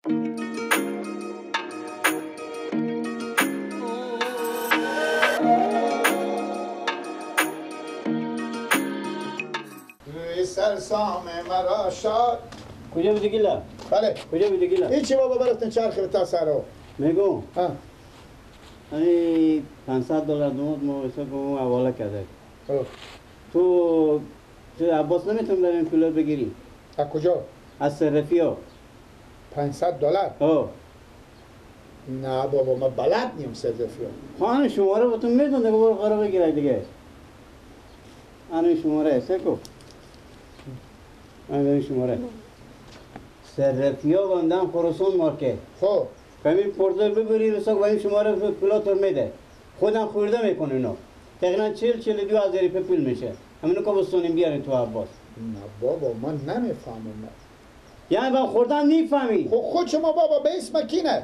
روی سرسام مرا شاد. کجا بودی گیلا؟ بله کجا بودی گیلا؟ هیچی بابا برفتن چرخ تا سرو میگم ها این $500 دومت ما حساب کنم حواله کرده اوه. تو عباس نمیتونم بریم کولر بگیری از کجا؟ از صرفی ها $500 ها نه بابا ما بلد نیم صرفی خانه شماره باتون میدون دیگه برو قرار بگیره دیگه آنه شماره سکو آنه شماره صرفی ها بندم خراسان مارکه خب کمی پرزر ببری رساک و این شماره پلاتور میده خودم خورده میکنه اینا تقریبا 42 هزاری پول میشه همینو که بستونیم بیارین تو عباس نه بابا من نمیفهمم یعنی با خوردن نیفهمی خود شما بابا به اسم کی نه؟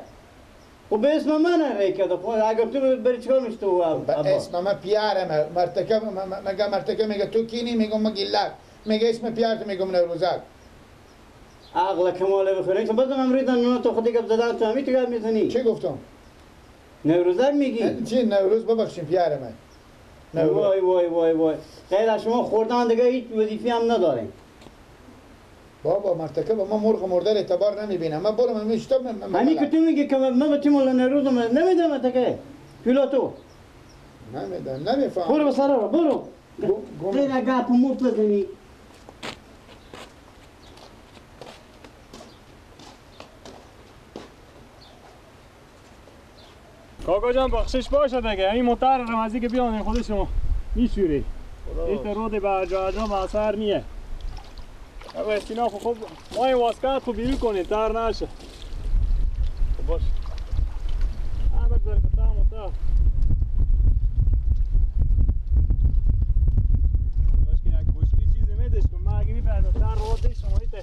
خب به اسم من ریکه خب اگر تو بری چکار میشه تو به عباس اسم من پیارم مرتکه میگه تو کینی میگم من گیلک میگه اسم پیارت میگم نوروزک عقل کماله بخوری تو بازم امریدن تو خودی که زدن تو همی تو گفت میزنی چی گفتم؟ نوروزک میگی؟ چی نوروز ببخشیم پیار من وای وای وای وای غیر از شما خوردن دیگه هیچ وظیفه هم نداریم بابا مرتکه با من مرغ مرده اعتبار نمیبینم من برو من میشتم همین که تو میگی که من به تیم نوروزم نمیدم تکه پیلاتو نمیدم نمیفهم برو بسر رو برو غیر اگه پو مرد بزنی کاکا جان بخشش باشه دیگه این موتر رمزی که بیان خود شما میشوری این رود به جا به اثر نیه اگه استینا خوب ما این واسکت خوب بیرو کنید تر نشه خب باش بگذاریم تا موتر باش که یک گوشکی چیزی میدش کن ما اگه میپرده تر رود شما ایته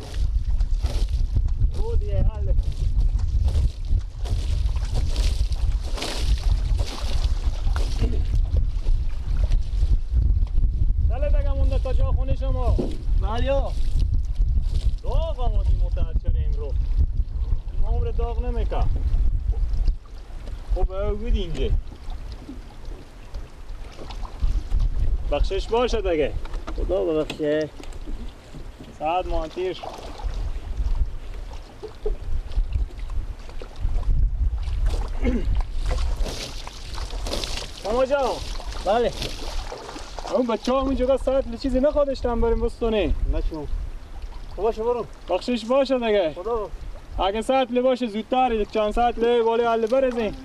رودیه حله تا جا خونه شما بلیا داغ آمادی متعجر امرو ما عمر داغ نمیکن خب اوگید اینجا بخشش باشه دیگه خدا ببخشه ساعت مانتیر شد ماما جان بله اون بچه ها همینجا ساعت چیزی نخوادشتن بریم بستونی نشون باشه برو بخشش باشه دیگه خدا اگه ساعت باشه زودتر یک چند ساعت بالی حل برزیم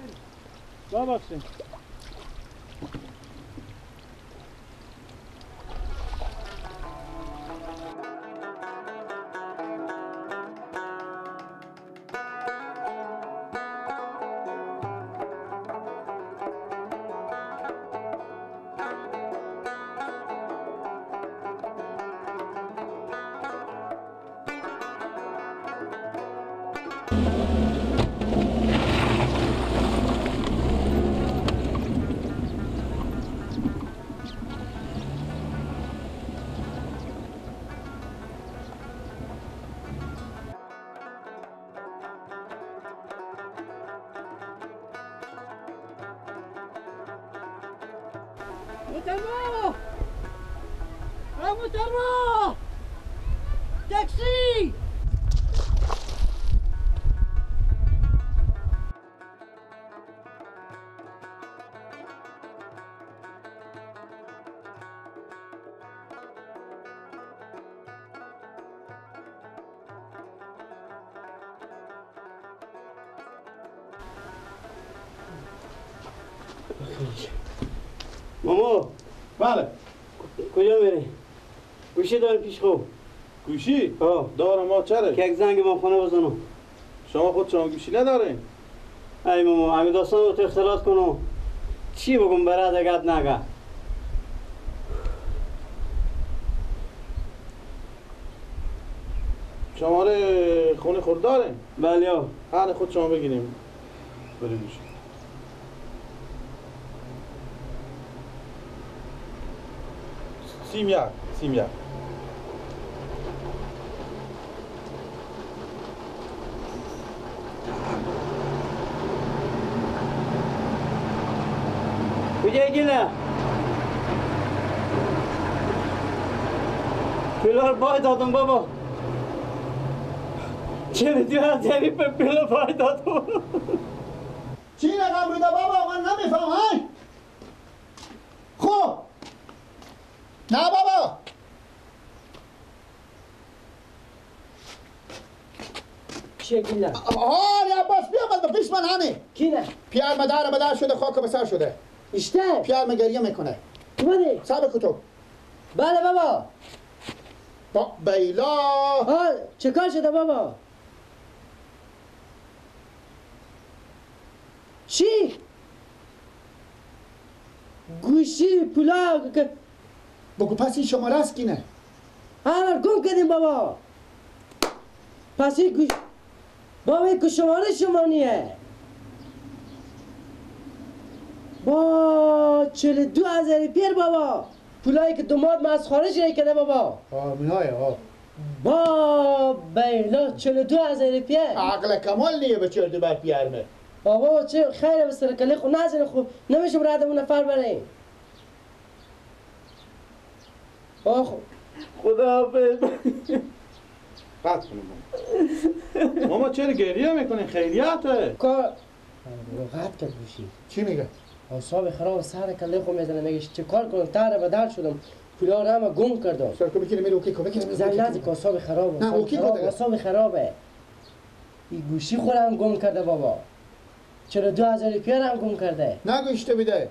ببخشیم مترو مترو تاکسی ماما بله کجا میری؟ گوشی داری پیش خوب گوشی؟ ها دارم ما چره؟ که یک زنگ ما خونه بزنم شما خود شما گوشی ندارین؟ ای ماما همین داستان رو تو اختلاط کنم چی بگم برات اگه نگه شماره خونه خود دارین؟ بله یا هر خود شما بگیریم بریم گوشی سیم یک کجای گله؟ پولار باید دادم بابا. 42,000 به پول باید دادم. چی رقم بوده بابا من نمیفهمم. خب نه بابا چیه گله؟ عباس بیا به پیش من هنه کی نه؟ پیار مدار بدار شده خاک به سر شده اشته؟ پیار مگریه میکنه اومده؟ صبر کتو بله بابا. با بیلا چه کار شده بابا؟ چی؟ گوشی پولا بگو پس این شماره است کی نه گم کردیم بابا. پس این گوش بابا این شماره شما نیه. با 42,000 پیر بابا. پولایی که دوماد ما از خارج کرده بابا. مینای با بیلا 42,000 پیر. عقل کمال نیه به 42 بر پیرمه بابا چه خیره به سرکله خود نزنه خوب نمیشه برادمون نفر بریم. آخ خدا حافظ. قطع کنم ماما چرا گریه میکنین خیریته؟ کار قطع کرد گوشی. چی میگه؟ حساب خراب سر کله خود میزنه میگه چه کار کنم تر بدر شدم پولا رو همه گم کردم. سر که بکنه میره اوکی که بکنه زن نزدیک حساب خرابه. نه اوکی کنه حساب خرابه. این گوشی خودم گم کرده بابا. 42,000 پیر هم گم کرده. نگوشته بیده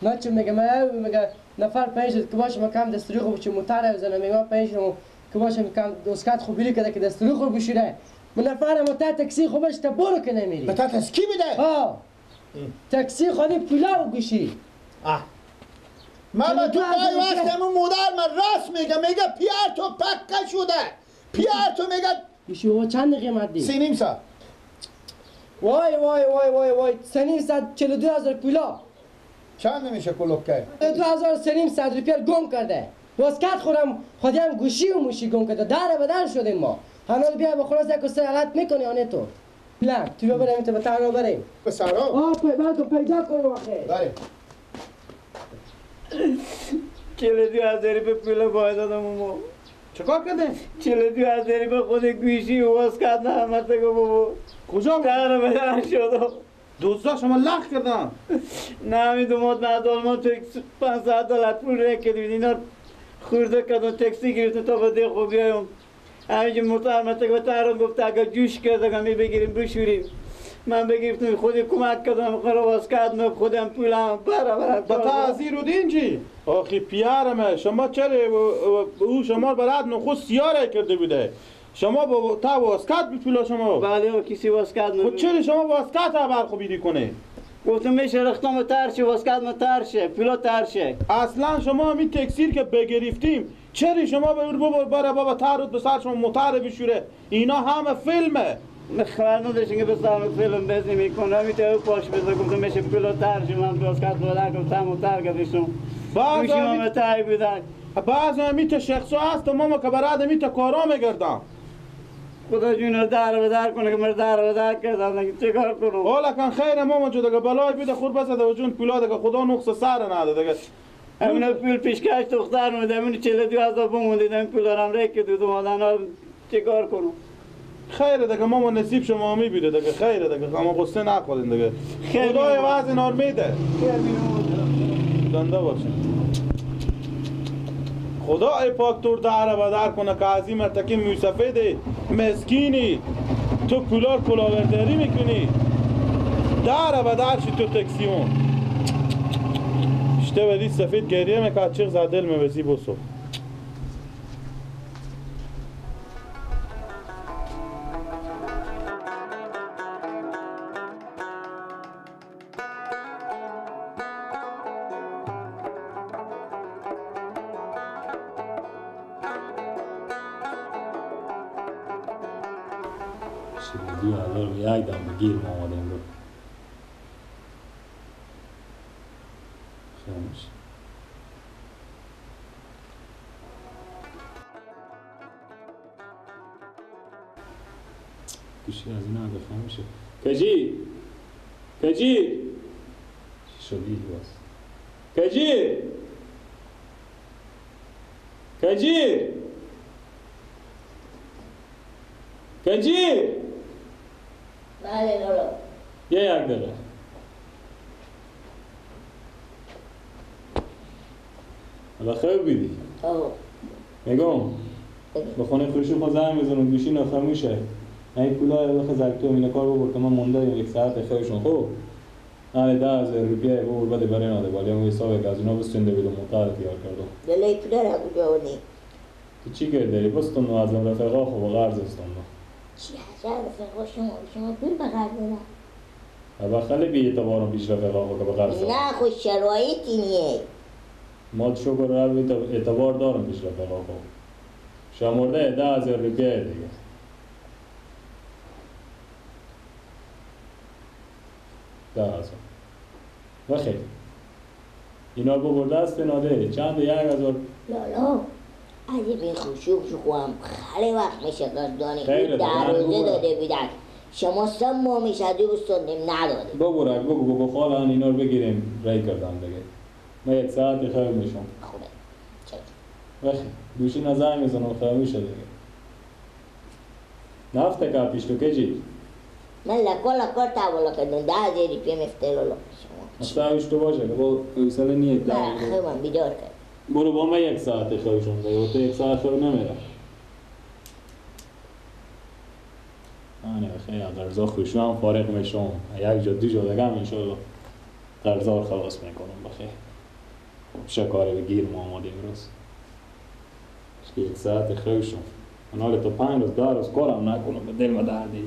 نه چه میگه میگه نفر پنج که باشه کم دستوری خوب چه موتر بزنه میگه پنج رو که باشه کم دوسکات خوب بیلی که دستوری خوب بشوره من نفر موتر تاکسی خوبش تا برو که نمیری به تا کی بیده تاکسی خودی پولا و گوشی ماما تو بای وقت همون مادر من راست میگه پیار تو پکه شده پیار تو میگه گوشی او چند قیمت دی 3.5 ساعت وای وای وای وای وای 42,000 پولا چند نمیشه کلوب که 2,300 روپیه گم کرده واسکت خورم خودیم گوشی و موشی گم کرده در بدر شدیم ما حالا بیا به خلاص یک سه غلط میکنی آنه تو نه تو بیا بریم تو به تنها بریم به سرا پیدا کنیم آخه بریم 42,000 به پول باید دادم ما. چه کار کرده؟ 42,000 به خود گوشی و واسکت نحمته گو بابا. کجا؟ در بدر شدم. دوستا شما لخ کردن نه همین دومات نه دالمان تو $500 پول رکت اینا خورده کردن تاکسی گرفتن تا بده خوب بیایم همینجا محترمت که تهران گفت اگر جوش کرده همی بگیریم بشوریم من بگیرفتم خودی کمک کردم خراب واسکت نب خودم پولم برابر با تعذیر و دینجی آخی پیارمه شما چرا او شما برات نخست سیاره کرده بوده شما با تا واسکت بپولا شما بله و کسی واسکت خود چرا شما واسکت ها برخوبیدی کنه گفتم میشه رختم ترشه واسکت ما ترشه پولا ترشه اصلا شما همین تکسیر که بگرفتیم چرا شما برای بابا تارود به سر شما موتر بشوره اینا همه فیلمه خبر نداشتین که بسام فیلم بزنی میکنم همیته پاش بزن گفتم میشه پولا ترشه من واسکت بلند گفتم موتر گذاشتم گوشی ما تایی بودن بعض همیته شخصا هست ماما که برای همیته کارا میگردم خدا جون در بدر کنه که من در بدر کردم چه کار کنم حالا کن خیر ماما جو دیگه بلای بیده خور بزده و جون پولا دیگه خدا نقص سر نده دیگه همین پول پیشکش دختر مونده همین 42,000 بمونده همین پولارم ریک دو مادن چه کار کنم خیره دیگه ماما نصیب شما میبیده دیگه خیره دیگه اما قصه نخورین دیگه خدای وضع نار میده زنده باشین خدای پاک تور در بدر کنه که از این مرتکی موسفیدی مسکینی تو کلاورداری میکنی در بدر شی تو تکسیون اشته ودی سفید گریه میکرد چیغ زدل میوزی بسو شدی رو یک دم بگیر ما آمدیم رو خیامش گوشی از این هم بخیامشه کجی چی شدی باز کجی کجی کجی بله لولو. یک دقیقه حالا خوب بیدی اوه. میگم به خونه خوشی خود زنگ بزنم گوشی نخاموشه این پولا بخواه زرکتو اینه کار ببر که من مونده یک ساعت خوشون خوب نه 10,000 روپیه ببر بده برای ناده بالی همون حساب از اونا بستنده بیدو موتر تیار کردم دلی پدر ها کجا بودی؟ تو چی کرده؟ بستنده از من رفقا خوب غرز استنده چی هزار رفقا شما پول بغرد بودن؟ اما خیلی بی اعتبارم پیش رفقا خوب که بغرز نه خوش شرایطی نیه. ما شکر رو اعتبار دارم پیش رفقا خوب شمرده 10,000 روپیه دیگه بخیر اینا رو ببر دست ناده چند 1,000 لالا اگه بین خوشوب شو هم خیلی وقت میشه دادانی خیلی در روزه ببر. داده بیدن شما 3 ماه میشه دو بستندیم نداده ببرک بگو خواهان اینا رو بگیریم رای کردم دیگه من 1 ساعتی خیلی میشم خوبه بخیر گوشی نزنگ میزنم خیلی میشه دیگه نفته که پیش تو کجی من لکار تاولا کردم 10,000 روپیه مفته لالا شما مستعوش تو باشه که با حوصله نیه نه خیلی من بیدار کرد برو با من 1 ساعت خویشون دیگه و تو 1 ساعت خیلی نمیره آنه خیلی قرضا خوشو هم فارغ میشم یک جا 2 جا دیگه هم انشالله قرضا رو خلاص میکنم بخیر شکاره بگیر ما آماده امروز که 1 ساعت خوشم من حالا تا 5 روز 10 روز کارم نکنم به دل ما درد دیگه